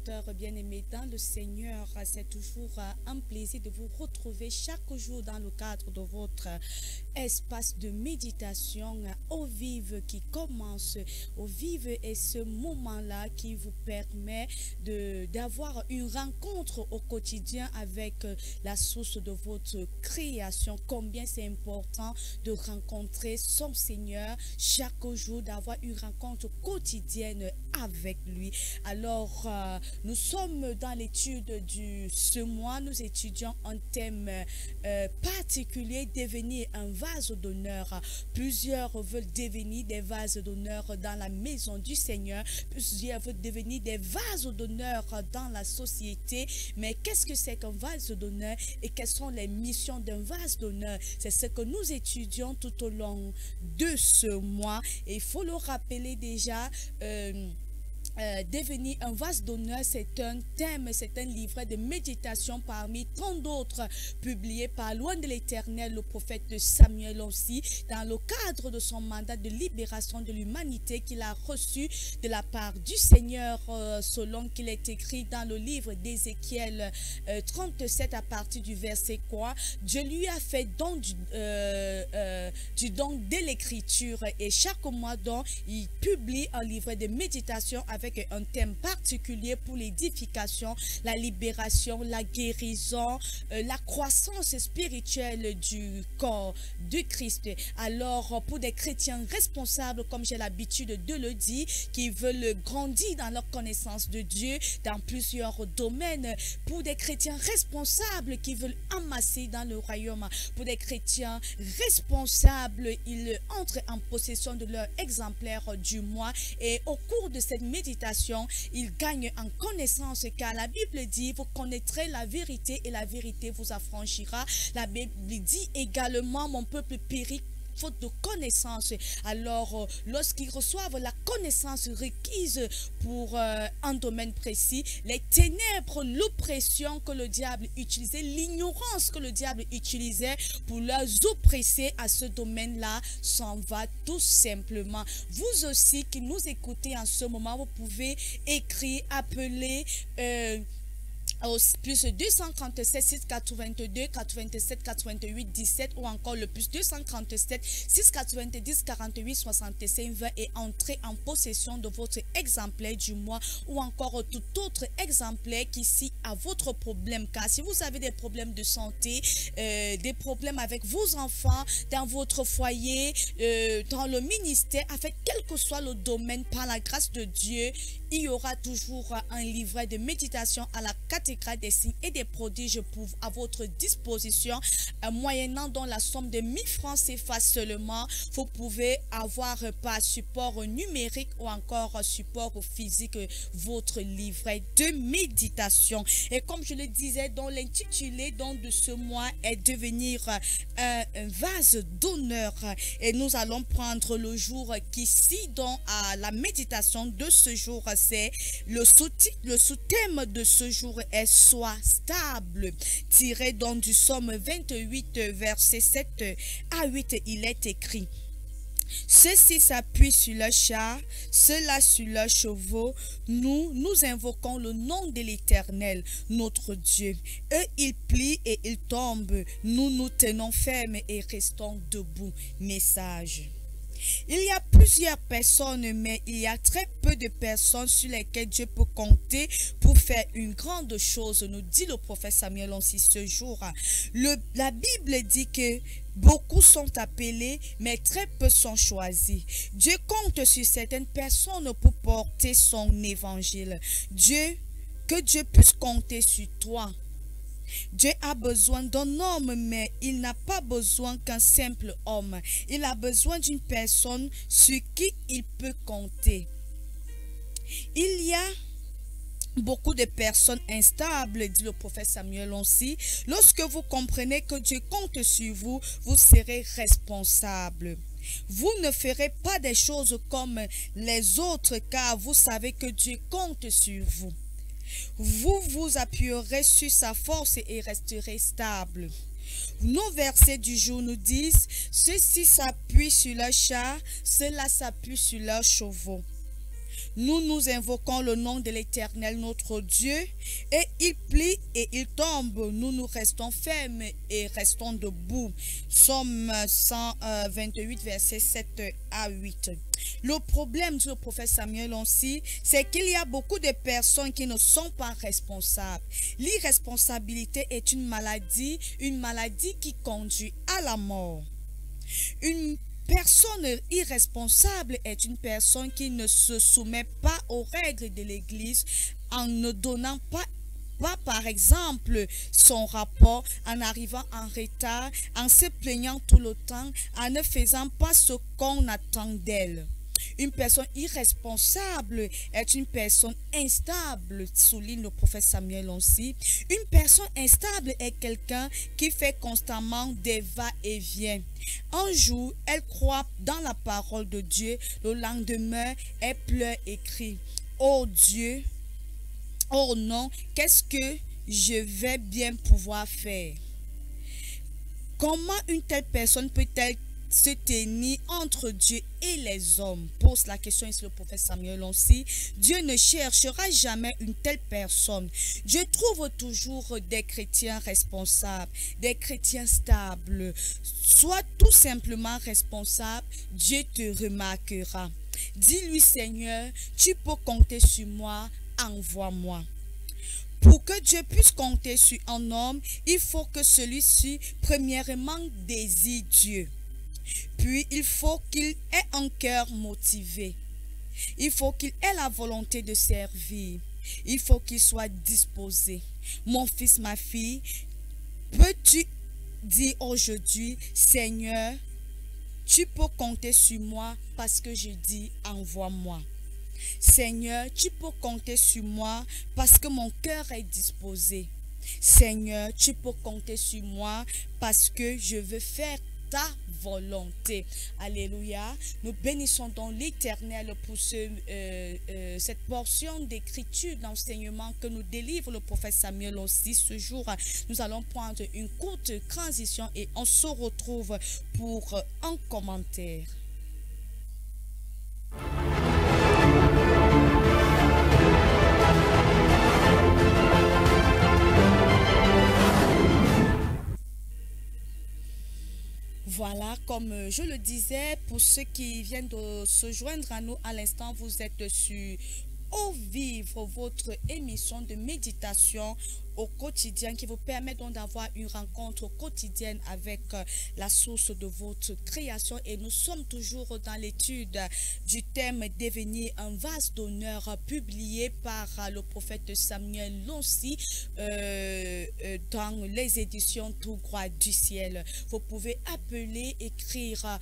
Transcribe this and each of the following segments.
téléspectateurs bien-aimés dans le Seigneur, c'est toujours un plaisir de vous retrouver chaque jour dans le cadre de votre espace de méditation au vive qui commence. Au vive est ce moment-là qui vous permet d'avoir une rencontre au quotidien avec la source de votre création. Combien c'est important de rencontrer son Seigneur chaque jour, d'avoir une rencontre quotidienne avec lui. Alors, nous sommes dans l'étude de ce mois. Nous étudions un thème particulier, devenir un vase d'honneur. Plusieurs veulent devenir des vases d'honneur dans la maison du Seigneur. Plusieurs veulent devenir des vases d'honneur dans la société. Mais qu'est-ce que c'est qu'un vase d'honneur et quelles sont les missions d'un vase d'honneur? C'est ce que nous étudions tout au long de ce mois. Et il faut le rappeler déjà, devenir un vase d'honneur, c'est un thème, c'est un livret de méditation parmi tant d'autres publiés par Loin de l'Éternel, le prophète Samuel aussi, dans le cadre de son mandat de libération de l'humanité qu'il a reçu de la part du Seigneur, selon qu'il est écrit dans le livre d'Ézéchiel 37 à partir du verset 3. Dieu lui a fait don du don de l'écriture et chaque mois donc il publie un livret de méditation avec un thème particulier pour l'édification, la libération, la guérison, la croissance spirituelle du corps de Christ. Alors, pour des chrétiens responsables, comme j'ai l'habitude de le dire, qui veulent grandir dans leur connaissance de Dieu dans plusieurs domaines, pour des chrétiens responsables qui veulent amasser dans le royaume, pour des chrétiens responsables, ils entrent en possession de leur exemplaire du mois et au cours de cette méditation, ils gagnent en connaissance car la Bible dit, vous connaîtrez la vérité et la vérité vous affranchira. La Bible dit également, mon peuple périt faute de connaissance. Alors, lorsqu'ils reçoivent la connaissance requise pour un domaine précis, les ténèbres, l'oppression que le diable utilisait, l'ignorance que le diable utilisait pour les oppresser à ce domaine-là, s'en va tout simplement. Vous aussi qui nous écoutez en ce moment, vous pouvez écrire, appeler au plus 237 682 87 88 17 ou encore le plus 237 690 48 65 20 et entrer en possession de votre exemplaire du mois ou encore tout autre exemplaire qui suit à votre problème. Car si vous avez des problèmes de santé, des problèmes avec vos enfants, dans votre foyer, dans le ministère, avec quel que soit le domaine, par la grâce de Dieu, il y aura toujours un livret de méditation à la cathédrale des signes et des prodiges à votre disposition, moyennant dans la somme de 1000 francs CFA seulement. Vous pouvez avoir par support numérique ou encore support physique votre livret de méditation. Et comme je le disais, dans l'intitulé de ce mois est devenir un vase d'honneur. Et nous allons prendre le jour qui suit dans la méditation de ce jour. C'est le sous-thème de ce jour est sois stable, tiré donc du psaume 28 verset 7 à 8. Il est écrit: ceux-ci s'appuient sur leurs chars, ceux-là sur leurs chevaux. Nous invoquons le nom de l'Éternel, notre Dieu. Eux, ils plient et ils tombent. Nous nous tenons fermes et restons debout. Message. Il y a plusieurs personnes, mais il y a très peu de personnes sur lesquelles Dieu peut compter pour faire une grande chose, nous dit le prophète Samuel aussi ce jour. La Bible dit que beaucoup sont appelés, mais très peu sont choisis. Dieu compte sur certaines personnes pour porter son évangile. Que Dieu puisse compter sur toi. Dieu a besoin d'un homme, mais il n'a pas besoin qu'un simple homme. Il a besoin d'une personne sur qui il peut compter. Il y a beaucoup de personnes instables, dit le prophète Samuel aussi. Lorsque vous comprenez que Dieu compte sur vous, vous serez responsable. Vous ne ferez pas des choses comme les autres, car vous savez que Dieu compte sur vous. Vous vous appuierez sur sa force et resterez stable. Nos versets du jour nous disent, ceux-ci s'appuient sur leurs chars, ceux-là s'appuient sur leurs chevaux. Nous nous invoquons le nom de l'Éternel notre Dieu, et il plie et il tombe. Nous nous restons fermes et restons debout. Psaume 128, versets 7 à 8. Le problème du prophète Samuel aussi, c'est qu'il y a beaucoup de personnes qui ne sont pas responsables. L'irresponsabilité est une maladie qui conduit à la mort. Une personne irresponsable est une personne qui ne se soumet pas aux règles de l'Église en ne donnant pas par exemple son rapport, en arrivant en retard, en se plaignant tout le temps, en ne faisant pas ce qu'on attend d'elle. Une personne irresponsable est une personne instable, souligne le prophète Samuel aussi. Une personne instable est quelqu'un qui fait constamment des va-et-vient. Un jour, elle croit dans la parole de Dieu. Le lendemain, elle pleure et crie: oh Dieu, oh non, qu'est-ce que je vais bien pouvoir faire? Comment une telle personne peut-elle se tenir entre Dieu et les hommes? Pose la question ici le prophète Samuel aussi. Dieu ne cherchera jamais une telle personne. Dieu trouve toujours des chrétiens responsables, des chrétiens stables. Sois tout simplement responsable, Dieu te remarquera. Dis-lui: Seigneur, tu peux compter sur moi, envoie-moi. Pour que Dieu puisse compter sur un homme, il faut que celui-ci premièrement désire Dieu. Puis il faut qu'il ait un cœur motivé. Il faut qu'il ait la volonté de servir. Il faut qu'il soit disposé. Mon fils, ma fille, peux-tu dire aujourd'hui: Seigneur, tu peux compter sur moi parce que je dis envoie-moi. Seigneur, tu peux compter sur moi parce que mon cœur est disposé. Seigneur, tu peux compter sur moi parce que je veux faire ta volonté. Alléluia. Nous bénissons donc l'Éternel pour cette portion d'écriture, d'enseignement que nous délivre le prophète Samuel aussi. Ce jour, nous allons prendre une courte transition et on se retrouve pour un commentaire. Voilà, comme je le disais, pour ceux qui viennent de se joindre à nous à l'instant, vous êtes sur Au Vivre, votre émission de méditation au quotidien qui vous permet donc d'avoir une rencontre quotidienne avec la source de votre création. Et nous sommes toujours dans l'étude du thème Devenir un vase d'honneur, publié par le prophète Samuel Lonsi dans les éditions Tout Droit du Ciel. Vous pouvez appeler, écrire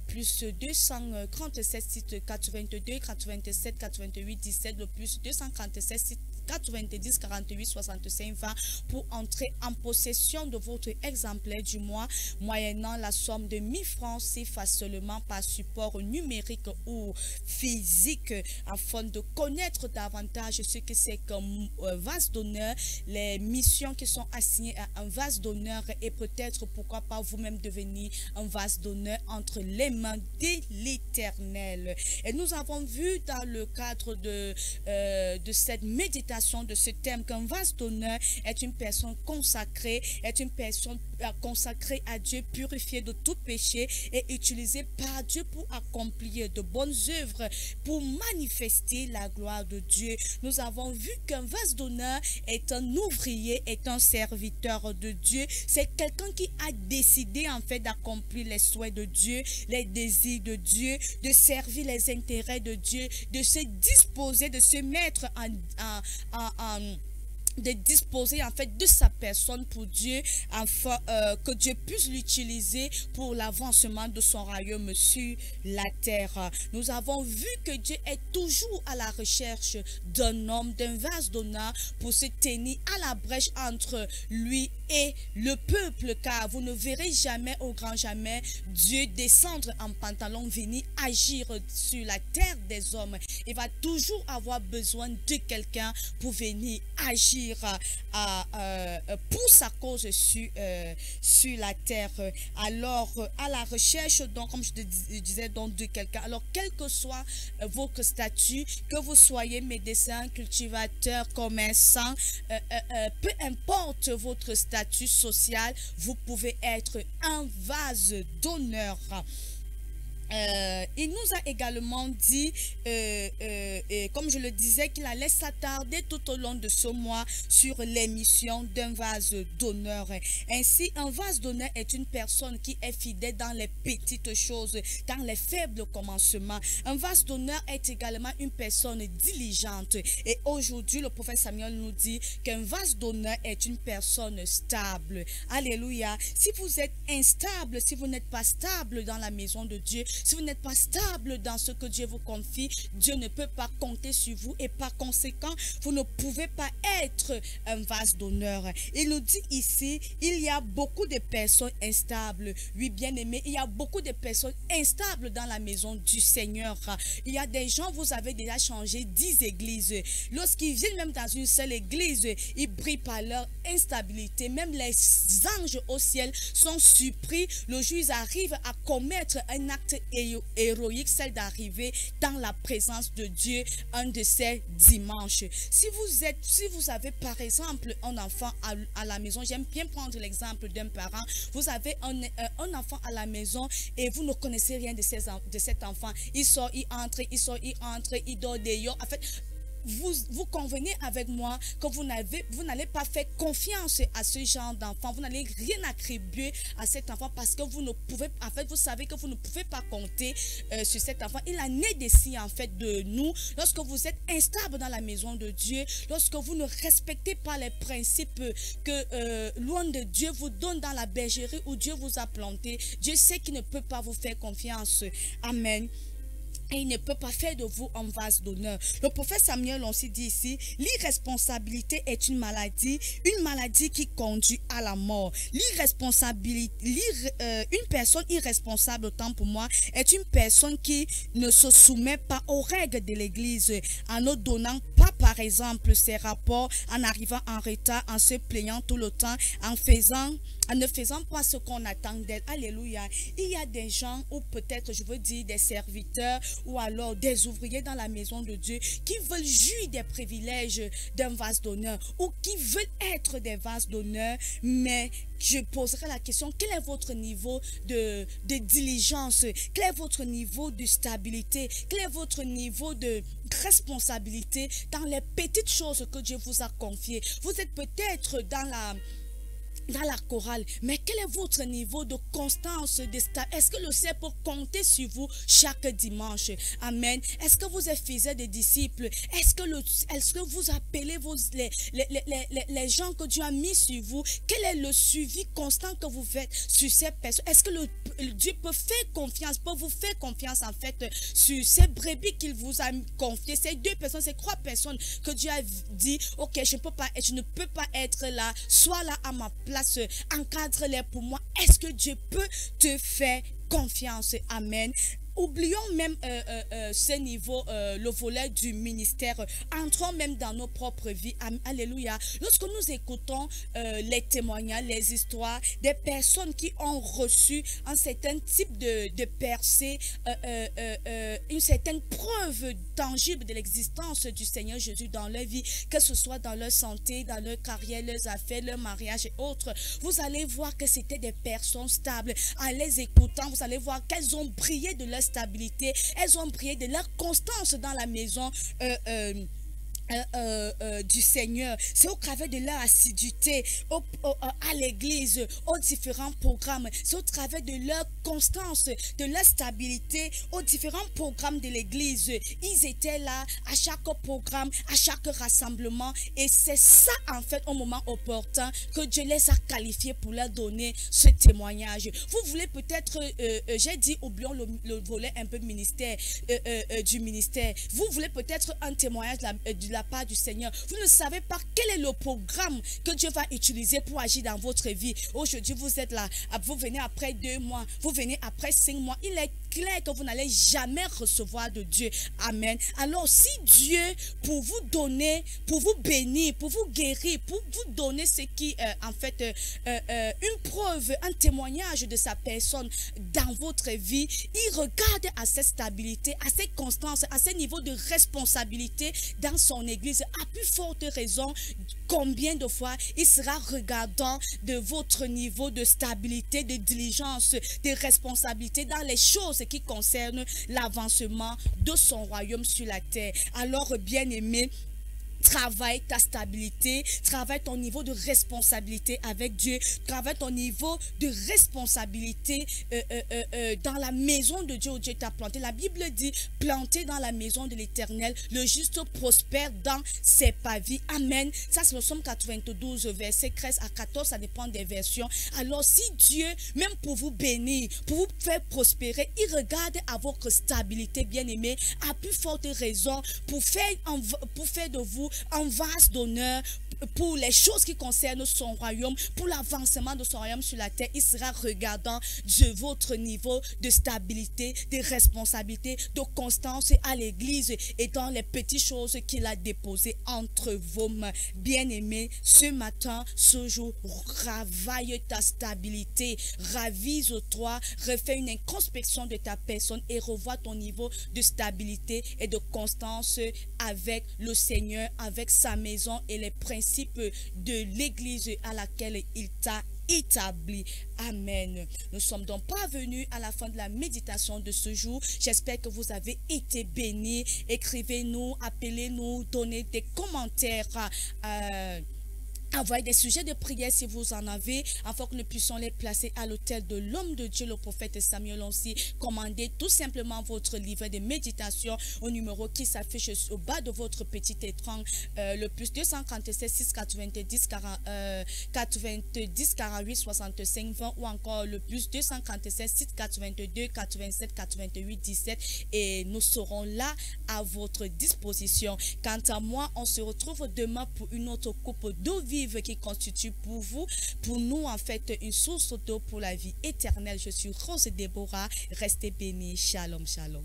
plus 237 82 87 88 17, le plus 237 90 48 65 20 pour entrer en possession de votre exemplaire du mois moyennant la somme de 1000 francs CFA seulement par support numérique ou physique, afin de connaître davantage ce que c'est qu'un vase d'honneur, les missions qui sont assignées à un vase d'honneur et peut-être pourquoi pas vous-même devenir un vase d'honneur entre les mains de l'Éternel. Et nous avons vu dans le cadre de cette méditation de ce thème qu'un vase d'honneur est une personne consacrée, consacrée à Dieu, purifiée de tout péché et utilisée par Dieu pour accomplir de bonnes œuvres, pour manifester la gloire de Dieu. Nous avons vu qu'un vase d'honneur est un ouvrier, est un serviteur de Dieu. C'est quelqu'un qui a décidé en fait d'accomplir les souhaits de Dieu, les désirs de Dieu, de servir les intérêts de Dieu, de se disposer, de se mettre de disposer en fait de sa personne pour Dieu, afin que Dieu puisse l'utiliser pour l'avancement de son royaume sur la terre. Nous avons vu que Dieu est toujours à la recherche d'un homme, d'un vase d'honneur pour se tenir à la brèche entre lui et le peuple, car vous ne verrez jamais, au grand jamais, Dieu descendre en pantalon, venir agir sur la terre des hommes. Il va toujours avoir besoin de quelqu'un pour venir agir dire, pour sa cause sur la terre. Alors, à la recherche, donc, comme je te disais, donc, de quelqu'un, alors, quel que soit votre statut, que vous soyez médecin, cultivateur, commerçant, peu importe votre statut social, vous pouvez être un vase d'honneur. Il nous a également dit, comme je le disais, qu'il allait s'attarder tout au long de ce mois sur l'émission d'un vase d'honneur. Ainsi, un vase d'honneur est une personne qui est fidèle dans les petites choses, dans les faibles commencements. Un vase d'honneur est également une personne diligente. Et aujourd'hui, le prophète Samuel nous dit qu'un vase d'honneur est une personne stable. Alléluia. Si vous êtes instable, si vous n'êtes pas stable dans la maison de Dieu, si vous n'êtes pas stable dans ce que Dieu vous confie, Dieu ne peut pas compter sur vous et par conséquent, vous ne pouvez pas être un vase d'honneur. Il nous dit ici, il y a beaucoup de personnes instables. Oui, bien aimé, il y a beaucoup de personnes instables dans la maison du Seigneur. Il y a des gens, vous avez déjà changé 10 églises. Lorsqu'ils viennent même dans une seule église, ils brillent par leur instabilité. Même les anges au ciel sont surpris. Le jour où ils arrivent à commettre un acte héroïque, celle d'arriver dans la présence de Dieu un de ces dimanches. Si vous avez par exemple un enfant à la maison, j'aime bien prendre l'exemple d'un parent, vous avez un enfant à la maison et vous ne connaissez rien de cet enfant, il sort, il entre, il sort, il entre, il dort dehors, en fait, vous convenez avec moi que vous n'allez pas faire confiance à ce genre d'enfant, vous n'allez rien attribuer à cet enfant parce que vous ne pouvez, en fait, vous savez que vous ne pouvez pas compter sur cet enfant. Il en est décidé en fait de nous. Lorsque vous êtes instable dans la maison de Dieu, lorsque vous ne respectez pas les principes que loin de Dieu vous donne dans la bergerie où Dieu vous a planté, Dieu sait qu'il ne peut pas vous faire confiance. Amen. Et il ne peut pas faire de vous un vase d'honneur. Le prophète Samuel aussi dit ici, l'irresponsabilité est une maladie qui conduit à la mort. Une personne irresponsable, autant pour moi, est une personne qui ne se soumet pas aux règles de l'église, en ne donnant pas, par exemple, ses rapports, en arrivant en retard, en se plaignant tout le temps, en ne faisant pas ce qu'on attend d'elle. Alléluia. Il y a des gens, ou peut-être, je veux dire, des serviteurs, ou alors des ouvriers dans la maison de Dieu, qui veulent jouir des privilèges d'un vase d'honneur, ou qui veulent être des vases d'honneur, mais je poserai la question, quel est votre niveau de diligence? Quel est votre niveau de stabilité? Quel est votre niveau de responsabilité dans les petites choses que Dieu vous a confiées? Vous êtes peut-être dans la chorale, mais quel est votre niveau de constance, est-ce que le Seigneur peut compter sur vous chaque dimanche? Amen. Est-ce que vous êtes fils des disciples? Est-ce que vous appelez les gens que Dieu a mis sur vous? Quel est le suivi constant que vous faites sur ces personnes? Est-ce que Dieu peut vous faire confiance en fait sur ces brebis qu'il vous a confiées, ces 2 personnes, ces 3 personnes que Dieu a dit, ok, je ne peux pas être là, sois là à ma place, encadre-les pour moi. Est-ce que Dieu peut te faire confiance? Amen. Oublions même ce niveau, le volet du ministère. Entrons même dans nos propres vies. Alléluia. Lorsque nous écoutons les témoignages, les histoires des personnes qui ont reçu un certain type de percée, une certaine preuve tangible de l'existence du Seigneur Jésus dans leur vie, que ce soit dans leur santé, dans leur carrière, leurs affaires, leur mariage et autres, vous allez voir que c'était des personnes stables. En les écoutant, vous allez voir qu'elles ont brillé de leur stabilité, elles ont brillé de leur constance dans la maison du Seigneur. C'est au travers de leur assiduité à l'église, aux différents programmes, c'est au travers de leur constance, de leur stabilité aux différents programmes de l'église. Ils étaient là à chaque programme, à chaque rassemblement, et c'est ça en fait au moment opportun que Dieu les a qualifiés pour leur donner ce témoignage. Vous voulez peut-être, j'ai dit oublions le volet un peu ministère du ministère, vous voulez peut-être un témoignage de la part du Seigneur. Vous ne savez pas quel est le programme que Dieu va utiliser pour agir dans votre vie. Aujourd'hui, vous êtes là, vous venez après 2 mois, vous venez après 5 mois. Il est clair que vous n'allez jamais recevoir de Dieu. Amen. Alors si Dieu, pour vous donner, pour vous bénir, pour vous guérir, pour vous donner ce qui, en fait, une preuve, un témoignage de sa personne dans votre vie, il regarde à cette stabilité, à cette constance, à ce niveau de responsabilité dans son église. À plus forte raison, combien de fois il sera regardant de votre niveau de stabilité, de diligence, de responsabilité dans les choses qui concernent l'avancement de son royaume sur la terre. Alors, bien-aimé, travaille ta stabilité, travaille ton niveau de responsabilité avec Dieu, travaille ton niveau de responsabilité dans la maison de Dieu où Dieu t'a planté. La Bible dit, planté dans la maison de l'Éternel, le juste prospère dans ses pavis. Amen. Ça c'est le Psaume 92, verset 13 à 14, ça dépend des versions. Alors si Dieu, même pour vous bénir, pour vous faire prospérer, il regarde à votre stabilité, bien-aimé, à plus forte raison, pour faire de vous en vase d'honneur pour les choses qui concernent son royaume, pour l'avancement de son royaume sur la terre. Il sera regardant de votre niveau de stabilité, de responsabilité, de constance à l'église et dans les petites choses qu'il a déposées entre vos mains. Bien-aimé, ce matin, ce jour, travaille ta stabilité, ravise-toi, refais une introspection de ta personne et revois ton niveau de stabilité et de constance avec le Seigneur, avec sa maison et les principes de l'église à laquelle il t'a établi. Amen. Nous sommes donc parvenus à la fin de la méditation de ce jour. J'espère que vous avez été bénis. Écrivez-nous, appelez-nous, donnez des commentaires. Envoyez des sujets de prière si vous en avez, afin que nous puissions les placer à l'autel de l'homme de Dieu, le prophète Samuel Onsi. Commandez tout simplement votre livret de méditation au numéro qui s'affiche au bas de votre petit écran, le plus 247 690 90 48 65 20 ou encore le plus 247 682 87 88 17 et nous serons là à votre disposition. Quant à moi, on se retrouve demain pour une autre coupe d'eau vive qui constitue pour vous, pour nous en fait, une source d'eau pour la vie éternelle. Je suis Rose Déborah. Restez bénis. Shalom, shalom.